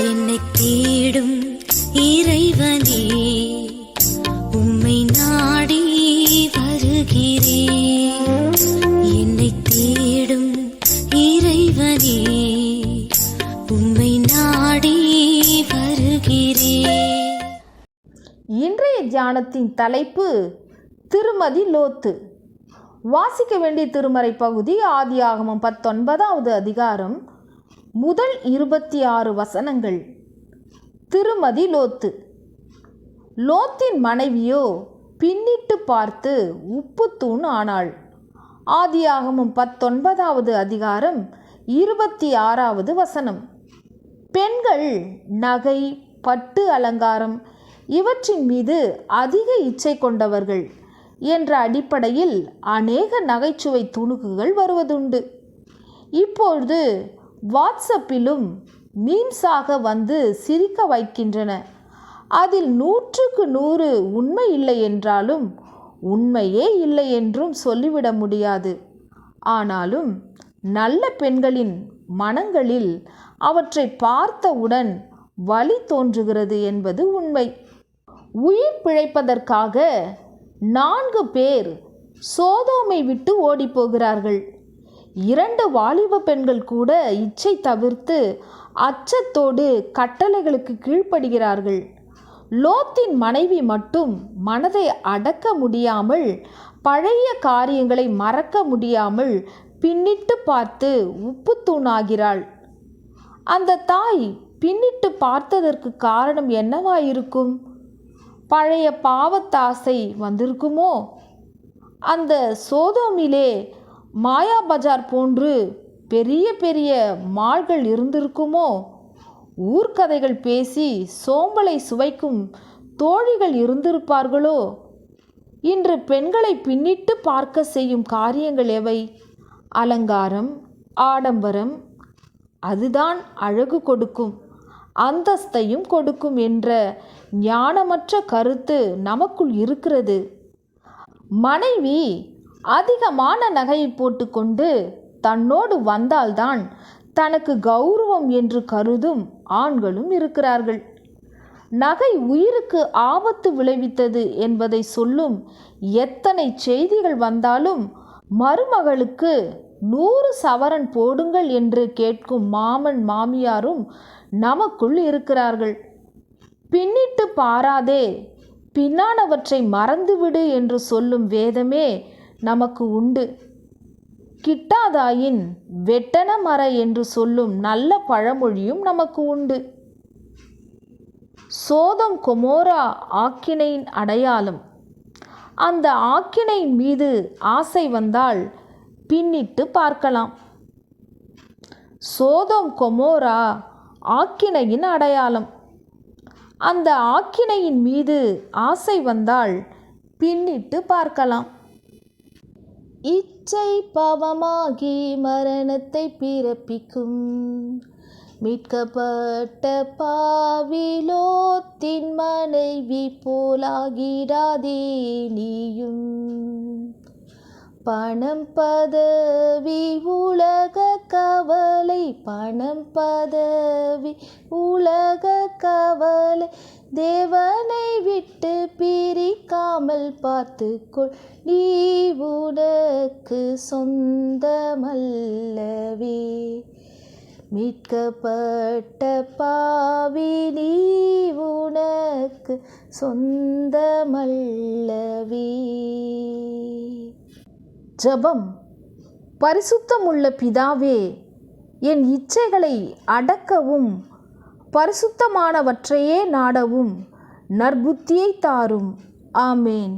என்னை தேடும் இறைவனே, உம்மை நாடி வருகிறேன். என்னை தேடும் இறைவனே, உம்மை நாடி வருகிறேன். இன்றைய தியானத்தின் தலைப்பு திருமதி லோத்து. வாசிக்க வேண்டிய திருமறை பகுதி ஆதியாகமம் 19வது அதிகாரம் முதல் 26 வசனங்கள். திருமதி லோத்து. லோத்தின் மனைவியோ பின்னிட்டு பார்த்து உப்புத்தூண் ஆனாள். ஆதியாகமம் 19வது அதிகாரம் 26வது வசனம். பெண்கள் நகை, பட்டு அலங்காரம் இவற்றின் மீது அதிக இச்சை கொண்டவர்கள் என்ற அடிப்படையில் அநேக நகைச்சுவை துணுக்குகள் வருவதுண்டு. இப்பொழுது வாட்ஸ்அப்பிலும் மீம்ஸாக வந்து சிரிக்க வைக்கின்றன. அதில் 100க்கு 100 உண்மை இல்லை என்றாலும் உண்மையே இல்லை என்றும் சொல்லிவிட முடியாது. ஆனாலும் நல்ல பெண்களின் மனங்களில் அவற்றை பார்த்தவுடன் வலி தோன்றுகிறது என்பது உண்மை. உயிர் பிழைப்பதற்காக 4 பேர் சோதோமை விட்டு ஓடிப்போகிறார்கள். 2 வாலிப பெண்கள் கூட இச்சை தவிர்த்து அச்சத்தோடு கட்டளைகளுக்கு கீழ்ப்படுகிறார்கள். லோத்தின் மனைவி மட்டும் மனதை அடக்க முடியாமல், பழைய காரியங்களை மறக்க முடியாமல் பின்னிட்டு பார்த்து உப்புத்தூணாகிறாள். அந்த தாய் பின்னிட்டு பார்த்ததற்கு காரணம் என்னவாயிருக்கும்? பழைய பாவத்தாசை வந்திருக்குமோ? அந்த சோதோமிலே மாயா பஜார் போன்று பெரிய பெரிய மால்கள் இருந்திருக்குமோ? ஊர்க்கதைகள் பேசி சோம்பலை சுவைக்கும் தோழிகள் இருந்திருப்பார்களோ? இன்று பெண்களை பின்னிட்டு பார்க்க செய்யும் காரியங்கள் எவை? அலங்காரம், ஆடம்பரம். அதுதான் அழகு கொடுக்கும், அந்தஸ்தையும் கொடுக்கும் என்ற ஞானமற்ற கருத்து நமக்குள் இருக்கிறது. மனைவி அதிகமான நகையை போட்டுக்கொண்டு தன்னோடு வந்தால்தான் தனக்கு கௌரவம் என்று கருதும் ஆண்களும் இருக்கிறார்கள். நகை உயிருக்கு ஆபத்து விளைவித்தது என்பதை சொல்லும் எத்தனை செய்திகள் வந்தாலும் மருமகளுக்கு 100 சவரன் போடுங்கள் என்று கேட்கும் மாமன் மாமியாரும் நமக்குள் இருக்கிறார்கள். பின்னிட்டு பாராதே, பின்னானவற்றை மறந்துவிடு என்று சொல்லும் வேதமே நமக்கு உண்டு. கிட்டாதாயின் வெட்டன மர என்று சொல்லும் நல்ல பழமொழியும் நமக்கு உண்டு. சோதம் கொமோரா ஆக்கினையின் அடையாளம். அந்த ஆக்கினையின் மீது ஆசை வந்தால் பின்னிட்டு பார்க்கலாம். சோதோம் கொமோரா ஆக்கினையின் அடையாளம். அந்த ஆக்கினையின் மீது ஆசை வந்தால் பின்னிட்டு பார்க்கலாம். இச்சை பாவமாகி மரணத்தை பிறப்பிக்கும். மீட்கப்பட்ட பாவிலோத்தின் மனைவி போலாகிடாதே நீயும். பணம் பதவி உலக கவலை, பணம் பதவி உலக கவலை, தேவனை விட்டு பிரிக்காமல் பார்த்துக்கொள், நீ உனக்கு சொந்தமல்லவே. மீட்கப்பட்ட பாவி நீ உனக்கு சொந்தமல்லவே. ஜெபம். பரிசுத்தமுள்ள பிதாவே, என் இச்சைகளை அடக்கவும் பரிசுத்தமானவற்றையே நாடவும் நற்புத்தியை தாரும். ஆமேன்.